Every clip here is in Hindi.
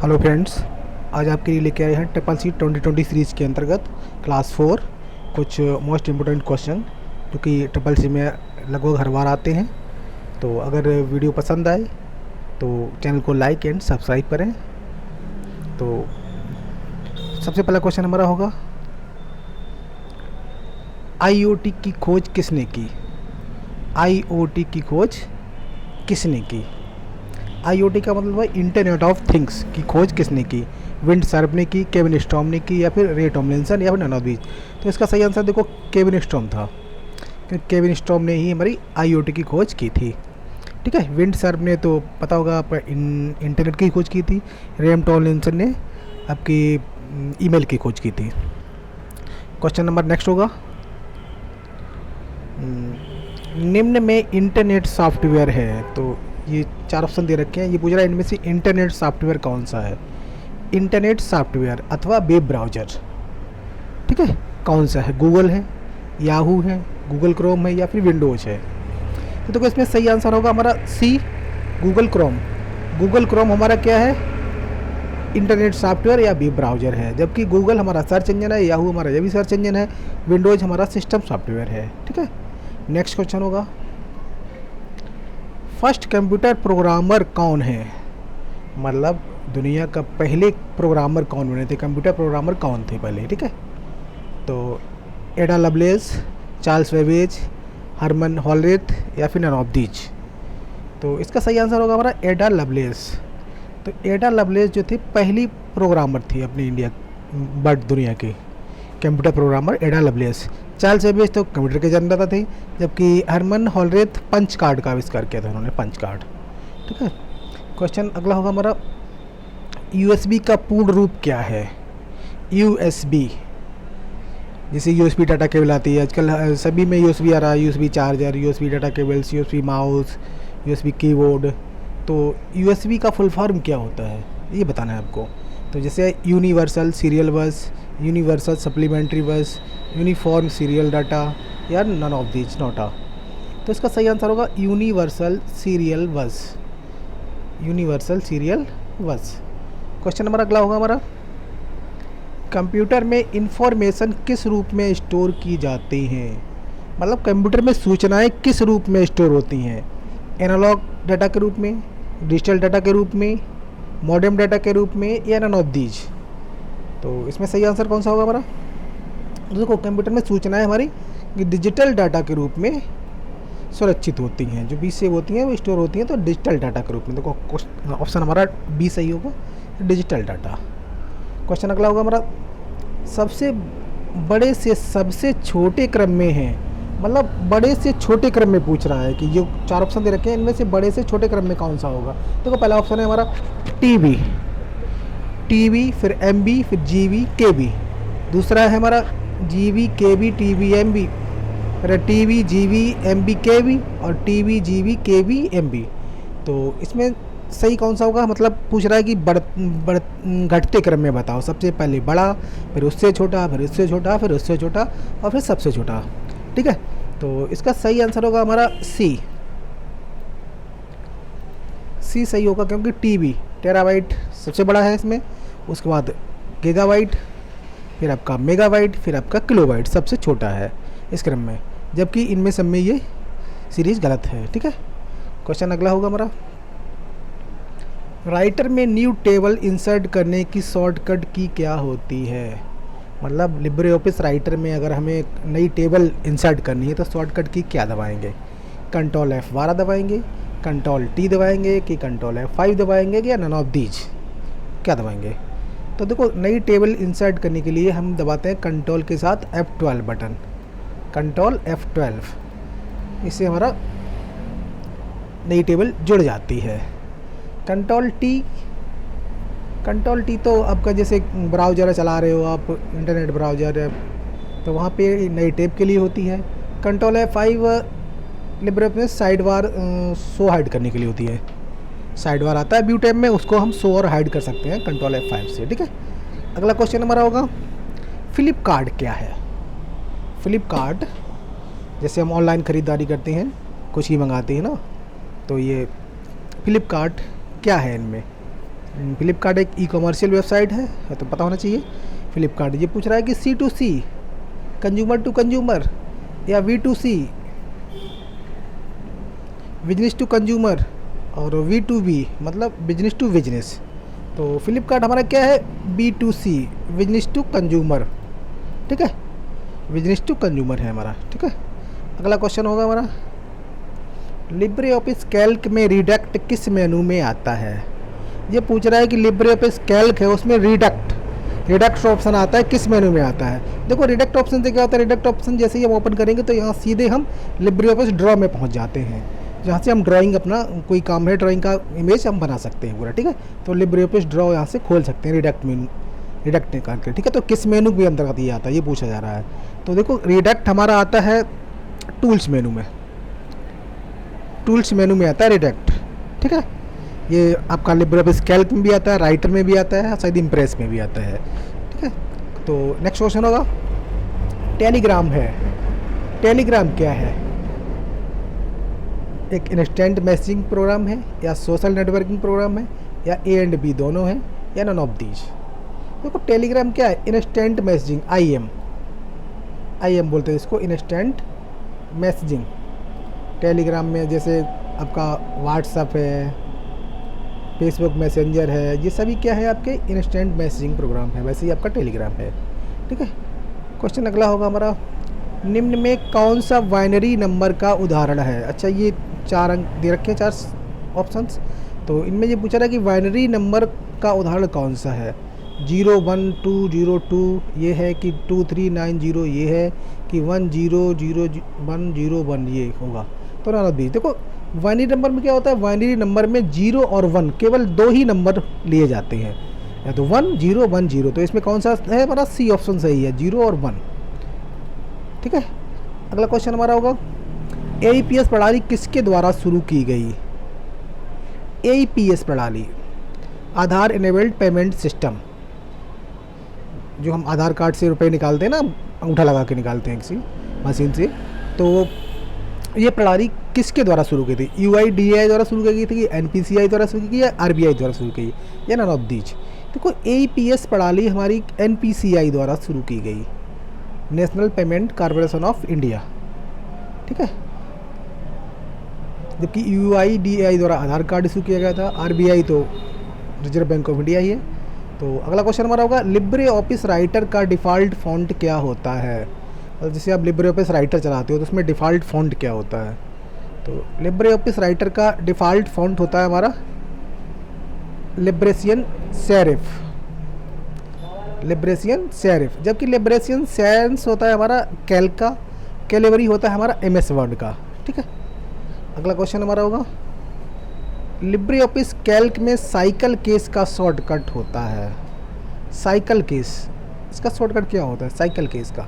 हेलो फ्रेंड्स, आज आपके लिए लेके आए हैं ट्रिपल सी 2020 सीरीज़ के अंतर्गत क्लास 4 कुछ मोस्ट इम्पोर्टेंट क्वेश्चन जो कि ट्रिपल सी में लगभग हर बार आते हैं। तो अगर वीडियो पसंद आए तो चैनल को लाइक एंड सब्सक्राइब करें। तो सबसे पहला क्वेश्चन हमारा होगा, आईओटी की खोज किसने की? आईओटी की खोज किसने की? आईओटी का मतलब है इंटरनेट ऑफ थिंग्स की खोज किसने की? विंड सर्प ने की, केविन स्टॉर्म ने की, या फिर रे टॉमलिंसन, या फिर नन ऑफ दीज। तो इसका सही आंसर देखो केविन स्टॉर्म था, क्योंकि केविन स्टॉर्म ने ही हमारी आईओटी की खोज की थी। ठीक है, विंड सर्प ने तो पता होगा आप इंटरनेट की खोज की थी। रेम टॉमलिंसन ने आपकी ईमेल की खोज की थी। क्वेश्चन नंबर नेक्स्ट होगा, निम्न में इंटरनेट सॉफ्टवेयर है। तो ये 4 ऑप्शन दे रखे हैं। ये पूछ रहा है इनमें से इंटरनेट सॉफ्टवेयर कौन सा है? इंटरनेट सॉफ्टवेयर अथवा वेब ब्राउज़र, ठीक है, कौन सा है? गूगल है, याहू है, गूगल क्रोम है, या फिर विंडोज़ है? तो देखो इसमें सही आंसर होगा हमारा सी, गूगल क्रोम। गूगल क्रोम हमारा क्या है? इंटरनेट सॉफ्टवेयर या वेब ब्राउज़र है। जबकि गूगल हमारा सर्च इंजन है, याहू हमारा ये भी सर्च इंजन है, विंडोज़ हमारा सिस्टम सॉफ्टवेयर है। ठीक है, नेक्स्ट क्वेश्चन होगा, फर्स्ट कंप्यूटर प्रोग्रामर कौन है? मतलब दुनिया का पहले प्रोग्रामर कौन बने थे, कंप्यूटर प्रोग्रामर कौन थे पहले? ठीक है, तो एडा लवलेस, चार्ल्स वेबेज, हरमन हॉलरेथ, या फिर नन ऑफ दीज। तो इसका सही आंसर होगा हमारा एडा लवलेस। तो एडा लवलेस जो थी पहली प्रोग्रामर थी अपनी इंडिया बट दुनिया की computer programmer Ada Lovelace. Charles Babbage तो कंप्यूटर के जन्मदाता थे, जबकि हरमन हॉलरेथ पंच कार्ड का आविष्कार किया था उन्होंने, पंच कार्ड। ठीक है, क्वेश्चन अगला होगा हमारा, यूएसबी का पूर्ण रूप क्या है? यूएसबी, जैसे यूएसबी डाटा केबल आती है आजकल सभी में, यूएसबी आ रहा है, USB charger, USB data cables, USB mouse, USB keyboard. तो यूएसबी का फुल फॉर्म क्या होता है ये बताना है आपको। तो जैसे यूनिवर्सल सीरियल बस, यूनिवर्सल सप्लीमेंट्री बस, यूनिफॉर्म सीरियल डाटा, या नन ऑफ दीज नॉट आ। तो इसका सही आंसर होगा यूनिवर्सल सीरियल बस, यूनिवर्सल सीरियल बस। क्वेश्चन नंबर अगला होगा हमारा, कंप्यूटर में इंफॉर्मेशन किस रूप में स्टोर की जाती हैं? मतलब कंप्यूटर में सूचनाएं किस रूप में स्टोर होती हैं? एनालॉग डाटा के रूप में, डिजिटल डाटा के रूप में, मॉडेम डाटा के रूप में, या नन ऑफ दीज। तो इसमें सही आंसर कौन सा होगा हमारा? देखो कंप्यूटर में सूचनाएं हमारी डिजिटल डाटा के रूप में सुरक्षित होती हैं, जो बी सेव होती हैं वो स्टोर होती हैं, तो डिजिटल डाटा के रूप में। देखो ऑप्शन हमारा बी सही होगा, डिजिटल डाटा। क्वेश्चन अगला होगा हमारा, सबसे बड़े से सबसे छोटे क्रम में है। मतलब बड़े से छोटे क्रम में पूछ रहा है कि जो 4 ऑप्शन दे रखे हैं इनमें से बड़े से छोटे क्रम में कौन सा होगा। देखो पहला ऑप्शन है हमारा टीबी, टीबी, फिर एमबी, फिर जीबी, केबी। दूसरा है हमारा जीबी, केबी, टीबी, एमबी, फिर टीबी, जीबी, एमबी, केबी, और टीबी, जीबी, केबी, एमबी। तो इसमें सही कौन सा होगा? मतलब पूछ रहा है कि घटते क्रम में बताओ। सबसे पहले बड़ा, फिर उससे छोटा, फिर उससे छोटा, फिर उससे छोटा, और फिर सबसे छोटा। ठीक है, तो इसका सही आंसर होगा हमारा सी, सी सही होगा, क्योंकि टीबी टेराबाइट सबसे बड़ा है इसमें, उसके बाद गीगाबाइट, फिर आपका मेगाबाइट, फिर आपका किलोबाइट सबसे छोटा है इस क्रम में, जबकि इनमें सब में ये सीरीज़ गलत है। ठीक है, क्वेश्चन अगला होगा हमारा, राइटर में न्यू टेबल इंसर्ट करने की शॉर्टकट की क्या होती है? मतलब लिब्रे ऑफिस राइटर में अगर हमें नई टेबल इंसर्ट करनी है तो शॉर्टकट की क्या दबाएंगे? कंट्रोल F12 दबाएंगे, कंट्रोल T दबाएंगे, कि कंट्रोल F5 दबाएंगे, या नन ऑफ दीज, क्या दबाएंगे? तो देखो नई टेबल इंसर्ट करने के लिए हम दबाते हैं कंट्रोल के साथ F12 बटन, कंट्रोल F12। इससे हमारा नई टेबल जुड़ जाती है। कंट्रोल टी तो आपका जैसे ब्राउज़र चला रहे हो आप, इंटरनेट ब्राउज़र है, तो वहाँ पे नई टैब के लिए होती है। Control F5 Libre office side bar show hide करने के लिए होती है। साइड बार आता है व्यू टैब में, उसको हम शो और हाइड कर सकते हैं कंट्रोल F5 से। ठीक है, अगला क्वेश्चन हमारा होगा, फ्लिपकार्ट क्या है? फ्लिपकार्ट जैसे हम ऑनलाइन ख़रीदारी करते हैं, कुछ ही मंगाते हैं ना, तो ये फ्लिपकार्ट क्या है इनमें? फ्लिपकार्ट एक ई कॉमर्शियल वेबसाइट है तो पता होना चाहिए। फ्लिपकार्ट ये पूछ रहा है कि C2C कंज्यूमर टू कंज्यूमर या V2C बिजनेस टू कंज्यूमर और V2B मतलब बिजनेस टू बिजनेस। तो फ्लिपकार्ट हमारा क्या है B2C बिजनेस टू कंज्यूमर, ठीक है, बिजनेस टू कंज्यूमर है हमारा, ठीक है। अगला क्वेश्चन होगा हमारा लिब्रे ऑफिस कैल्क में रिडक्ट किस मेनू में आता है। ये पूछ रहा है कि लिब्रे ऑफिस कैल्क है उसमें रिडक्ट ऑप्शन आता है किस मेनू में आता है। देखो रिडक्ट ऑप्शन से क्या होता है, रिडक्ट ऑप्शन जैसे ही हम ओपन करेंगे तो यहाँ सीधे हम लिब्रे ऑफिस ड्रॉ में पहुँच जाते हैं, जहाँ से हम ड्राइंग अपना कोई काम है ड्राइंग का इमेज हम बना सकते हैं पूरा, ठीक है। तो लिब्रे ऑफिस ड्रॉ यहाँ से खोल सकते हैं रिडक्ट निकाल के, ठीक है। तो किस मेनू के अंतर्गत ये आता है ये पूछा जा रहा है। तो देखो रिडक्ट हमारा आता है टूल्स मेनू में, टूल्स मेनू में आता है रिडक्ट, ठीक है। ये आपका लिब्रे ऑफिस कैल्क में भी आता है, राइटर में भी आता है, शायद इम्प्रेस में भी आता है, ठीक है। तो नेक्स्ट क्वेश्चन होगा टेलीग्राम है। टेलीग्राम क्या है, एक इंस्टेंट मैसेजिंग प्रोग्राम है या सोशल नेटवर्किंग प्रोग्राम है या ए एंड बी दोनों है या नन ऑफ दीज। देखो टेलीग्राम क्या है, इंस्टेंट मैसेजिंग, आई एम बोलते हैं इसको, इंस्टेंट मैसेजिंग। टेलीग्राम में जैसे आपका व्हाट्सअप है, फेसबुक मैसेंजर है, ये सभी क्या है आपके इंस्टेंट मैसेजिंग प्रोग्राम है, वैसे ही आपका टेलीग्राम है, ठीक है। क्वेश्चन अगला होगा हमारा निम्न में कौन सा बाइनरी नंबर का उदाहरण है। अच्छा ये 4 अंक दे रखे हैं, 4 ऑप्शंस, तो इनमें ये पूछा रहा है कि बाइनरी नंबर का उदाहरण कौन सा है। 01202 ये है कि 2390 ये है कि 100101 ये होगा। तो ना बीच देखो बाइनरी नंबर में क्या होता है, बाइनरी नंबर में 0 और 1 केवल 2 ही नंबर लिए जाते हैं, या तो 1 0 1 0। तो इसमें कौन सा है हमारा सी ऑप्शन सही है, 0 और 1, ठीक है। अगला क्वेश्चन हमारा होगा AEPS प्रणाली किसके द्वारा शुरू की गई। AEPS प्रणाली आधार इनेबल्ड पेमेंट सिस्टम, जो हम आधार कार्ड से रुपए निकालते हैं ना, अंगूठा लगा के निकालते हैं किसी मशीन से, तो ये प्रणाली किसके द्वारा शुरू की थी। UIDAI द्वारा शुरू की गई थी, NPCI द्वारा शुरू की गई, या RBI द्वारा शुरू की गई, या नन ऑफ दीज। देखो AEPS प्रणाली हमारी NPCI द्वारा शुरू की गई, national payment corporation of India, ठीक है। जबकि UIDAI द्वारा आधार कार्ड इशू किया गया था, RBI तो रिजर्व बैंक ऑफ इंडिया ही है। तो अगला क्वेश्चन हमारा होगा लिब्रे ऑफिस राइटर का डिफ़ॉल्ट फ़ॉन्ट क्या होता है। और जैसे आप लिब्रे ऑफिस राइटर चलाते हो तो उसमें डिफ़ॉल्ट फ़ॉन्ट क्या होता है। तो लिब्रे ऑफिस राइटर का डिफ़ॉल्ट फ़ॉन्ट होता है हमारा लिब्रेशियन सेरिफ, जबकि लिब्रेशियन सैंस होता है हमारा कैल्क का, कैलेवरी होता है हमारा MS वर्ड का, ठीक है। अगला क्वेश्चन हमारा होगा लिब्रे ऑफिस कैल्क में साइकिल केस का शॉर्टकट होता है। साइकिल केस, इसका शॉर्टकट क्या होता है साइकिल केस का।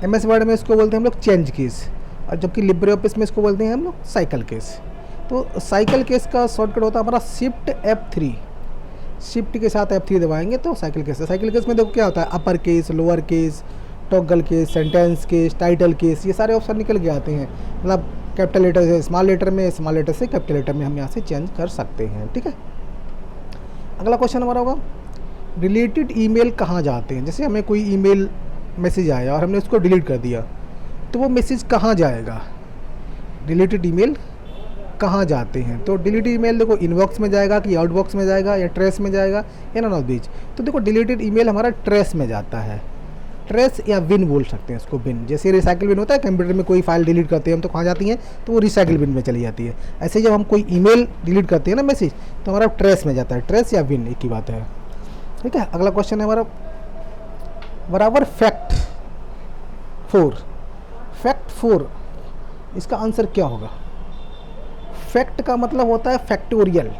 MS वर्ड में इसको बोलते हैं हम लोग चेंज केस, और जबकि लिब्रे ऑफिस में इसको बोलते हैं हम लोग साइकिल केस। तो साइकिल केस का शॉर्टकट होता है हमारा शिफ्ट F3, शिफ्ट के साथ F3 दबाएंगे तो साइकिल केस है। साइकिल केस में देखो क्या होता है, upper case, lower case, toggle case, sentence case, title case, ये सारे ऑप्शन निकल के आते हैं। मतलब कैपिटल लेटर से स्मॉल लेटर में, स्मॉल लेटर से कैपिटल लेटर में हम यहाँ से चेंज कर सकते हैं, ठीक है। अगला क्वेश्चन हमारा होगा डिलीटेड ईमेल कहाँ जाते हैं। जैसे हमें कोई ईमेल मैसेज आया और हमने उसको डिलीट कर दिया, तो वो मैसेज कहाँ जाएगा, डिलीटेड ईमेल कहाँ जाते हैं। तो डिलीटेड ईमेल देखो इनबॉक्स में जाएगा कि आउटबॉक्स में जाएगा या ट्रेस में जाएगा या नॉन ऑफ दीज। तो देखो डिलीटेड ईमेल हमारा ट्रेस में जाता है, ट्रेस या विन बोल सकते हैं इसको, बिन। जैसे रिसाइकिल बिन होता है कंप्यूटर में, कोई फाइल डिलीट करते हैं हम तो कहाँ जाती हैं, तो वो रिसाइकिल बिन में चली जाती है। ऐसे जब हम कोई ईमेल डिलीट करते हैं ना मैसेज, तो हमारा ट्रेस में जाता है, ट्रेस या विन एक ही बात है, ठीक है। अगला क्वेश्चन है हमारा बराबर फैक्ट 4, इसका आंसर क्या होगा। फैक्ट का मतलब होता है फैक्टोरियल।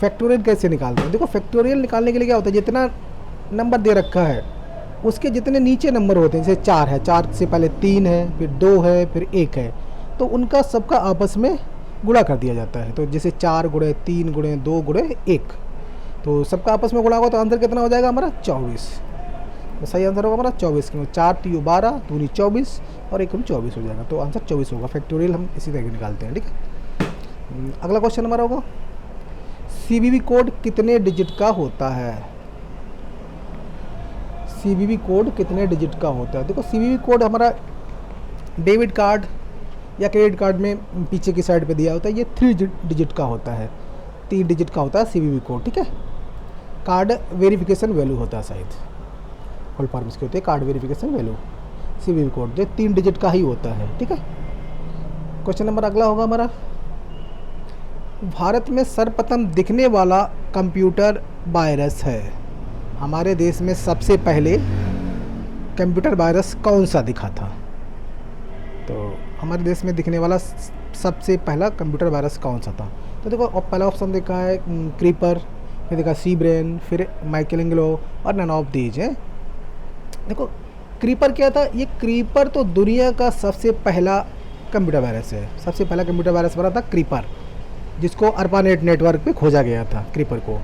फैक्टोरियल कैसे निकालते हैं, देखो फैक्टोरियल निकालने के लिए क्या होता है, जितना नंबर दे रखा है उसके जितने नीचे नंबर होते हैं, जैसे 4 है, 4 से पहले 3 है, फिर 2 है, फिर 1 है, तो उनका सबका आपस में गुणा कर दिया जाता है। तो जैसे 4 गुणे 3 गुणे 2 गुणे 1, तो सबका आपस में गुणा होगा तो आंसर कितना हो जाएगा हमारा 24। तो सही आंसर होगा हमारा 24, क्यों 4 × 12 दूनी 24 और 1 24 हो जाएगा, तो आंसर 24 होगा। फैक्टोरियल हम इसी तरह निकालते हैं, ठीक है। अगला क्वेश्चन हमारा होगा सीवीवी कोड कितने डिजिट का होता है? सीवीवी कोड कितने डिजिट का होता है? देखो सीवीवी कोड हमारा डेबिट कार्ड या क्रेडिट कार्ड में पीछे की साइड पे दिया होता है, ये 3 डिजिट का होता है, 3 डिजिट का होता है सीवीवी कोड, ठीक है। कार्ड वेरिफिकेशन वैल्यू होता है शायद, फुल फॉर्म इसकी होती है card verification value, CVV code जो 3 डिजिट का ही होता है, ठीक है। क्वेश्चन नंबर अगला होगा हमारा, भारत में सर्वप्रथम दिखने वाला कंप्यूटर वायरस है। हमारे देश में सबसे पहले कंप्यूटर वायरस कौन सा दिखा था? तो हमारे देश में दिखने वाला सबसे पहला कंप्यूटर वायरस कौन सा था? तो देखो पहला ऑप्शन देखा है क्रीपर, फिर देखा सी ब्रेन, फिर माइकलएंजेलो और नन ऑफ दीज है। देखो क्रीपर क्या था? ये क्रीपर तो दुनिया का सबसे पहला कंप्यूटर वायरस है। सबसे पहला कंप्यूटर वायरस बना था क्रीपर, जिसको अर्पानेट नेटवर्क पे खोजा गया था क्रीपर को,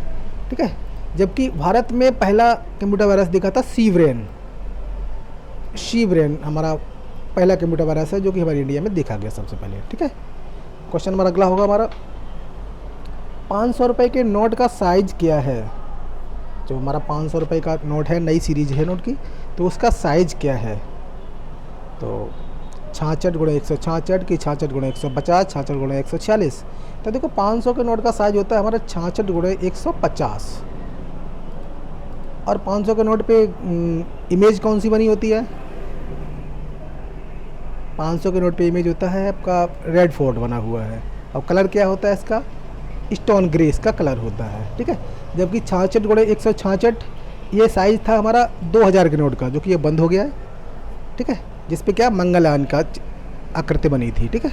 ठीक है। जबकि भारत में पहला कंप्यूटर वायरस दिखा था सी ब्रेन हमारा पहला कंप्यूटर वायरस है जो कि हमारे इंडिया में देखा गया सबसे पहले, ठीक है। क्वेश्चन नंबर अगला होगा हमारा, 500 रुपये के नोट का साइज क्या है? जो हमारा 500 रुपये का नोट है, नई सीरीज है नोट की, तो उसका साइज क्या है? तो 66 × 166 की 66 × 150, 66 × 146। तो देखो 500 के नोट का साइज होता है हमारा 66 × 150। और 500 के नोट पे इमेज कौन सी बनी होती है? 500 के नोट पे इमेज होता है आपका रेड फोर्ट बना हुआ है, और कलर क्या होता है इसका? स्टोन ग्रे इसका कलर होता है, ठीक है। जबकि 66 × 166 ये साइज़ था हमारा 2000 के नोट का, जो कि ये बंद हो गया है, ठीक है, जिस पे क्या मंगलयान का आकृति बनी थी, ठीक है।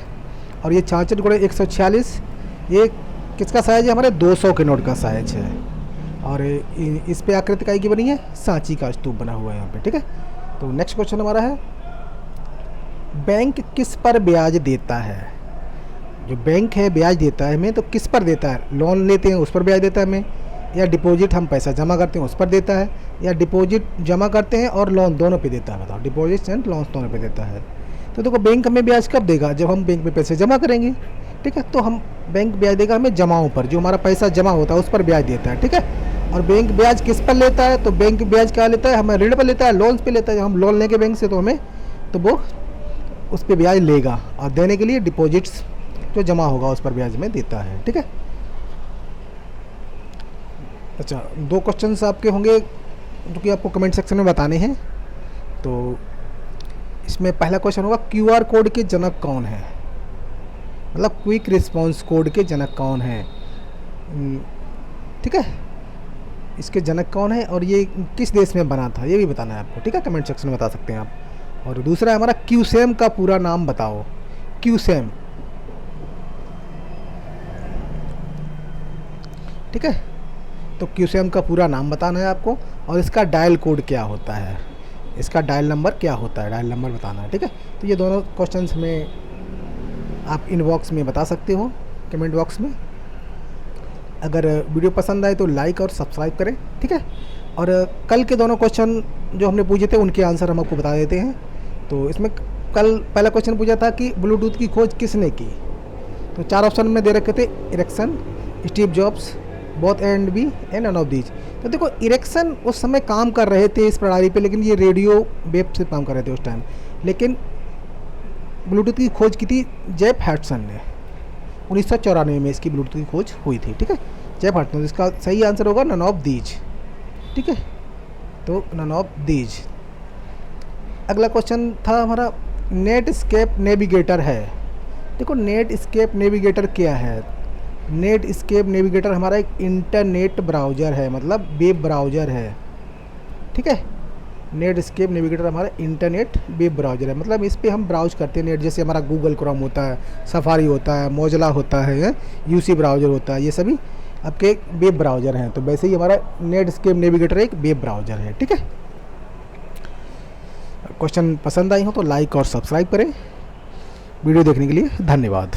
और ये 66 × 146 ये किसका साइज है? हमारे 200 के नोट का साइज है, और इस पे आकृति काय की बनी है? सांची का स्तूप बना हुआ है यहाँ पे, ठीक है। तो नेक्स्ट क्वेश्चन हमारा है, बैंक किस पर ब्याज देता है? जो बैंक है ब्याज देता है हमें, तो किस पर देता है? लोन लेते हैं उस पर ब्याज देता है हमें, या डिपॉजिट हम पैसा जमा करते हैं उस पर देता है, या डिपॉजिट जमा करते हैं और लोन दोनों पे देता है? बताओ, डिपॉजिट एंड लोन दोनों पे देता है। तो देखो बैंक हमें ब्याज कब देगा? जब हम बैंक में पैसे जमा करेंगे, ठीक है। तो हम बैंक ब्याज देगा हमें जमाओं पर, जो हमारा पैसा जमा होता है उस पर ब्याज देता है, ठीक है। और बैंक ब्याज किस पर लेता है? तो बैंक ब्याज क्या लेता है? हमें ऋण पर लेता है, लोन पे लेता है। जब हम लोन लेंगे बैंक से तो हमें तो वो उस पर ब्याज लेगा, और देने के लिए डिपॉजिट्स जो जमा होगा उस पर ब्याज में देता है, ठीक है। अच्छा, 2 क्वेश्चंस आपके होंगे जो कि आपको कमेंट सेक्शन में बताने हैं। तो इसमें पहला क्वेश्चन होगा, QR कोड के जनक कौन है? मतलब क्विक रिस्पांस कोड के जनक कौन है, ठीक है। इसके जनक कौन है और ये किस देश में बना था, ये भी बताना है आपको, ठीक है। कमेंट सेक्शन में बता सकते हैं आप। और दूसरा है हमारा, क्यूसेम का पूरा नाम बताओ। क्यूसेम, ठीक है। तो क्यूसेम का पूरा नाम बताना है आपको, और इसका डायल कोड क्या होता है, इसका डायल नंबर क्या होता है, डायल नंबर बताना है, ठीक है। तो ये दोनों क्वेश्चंस में आप इनबॉक्स में बता सकते हो, कमेंट बॉक्स में। अगर वीडियो पसंद आए तो लाइक और सब्सक्राइब करें, ठीक है। और कल के दोनों क्वेश्चन जो हमने पूछे थे उनके आंसर हम आपको बता देते हैं। तो इसमें कल पहला क्वेश्चन पूछा था कि ब्लूटूथ की खोज किसने की? तो 4 ऑप्शन में दे रखे थे, Ericsson, Steve Jobs, both and B and none of these. तो देखो इरिक्सन उस समय काम कर रहे थे इस प्रणाली पे, लेकिन ये रेडियो वेव से काम कर रहे थे उस टाइम। लेकिन ब्लूटूथ की खोज की थी जेफ हैडसन ने, 1994 में इसकी ब्लूटूथ की खोज हुई थी, ठीक है, जेफ हैडसन। इसका सही आंसर होगा नन ऑफ दीज, ठीक है। तो नन ऑफ दीज। अगला क्वेश्चन था हमारा, नेटस्केप नेविगेटर है। देखो नेटस्केप नेविगेटर क्या है? नेटस्केप नेविगेटर हमारा एक इंटरनेट ब्राउज़र है, मतलब वेब ब्राउज़र है, ठीक है। नेटस्केप नेविगेटर हमारा इंटरनेट वेब ब्राउज़र है, मतलब इस पे हम ब्राउज करते हैं नेट, जैसे हमारा गूगल क्रोम होता है, सफारी होता है, मोजिला होता है, यूसी ब्राउज़र होता है, ये सभी आपके वेब ब्राउज़र हैं। तो वैसे ही हमारा नेटस्केप नेविगेटर एक वेब ब्राउज़र है, ठीक है। क्वेश्चन पसंद आई हो तो लाइक और सब्सक्राइब करें। वीडियो देखने के लिए धन्यवाद।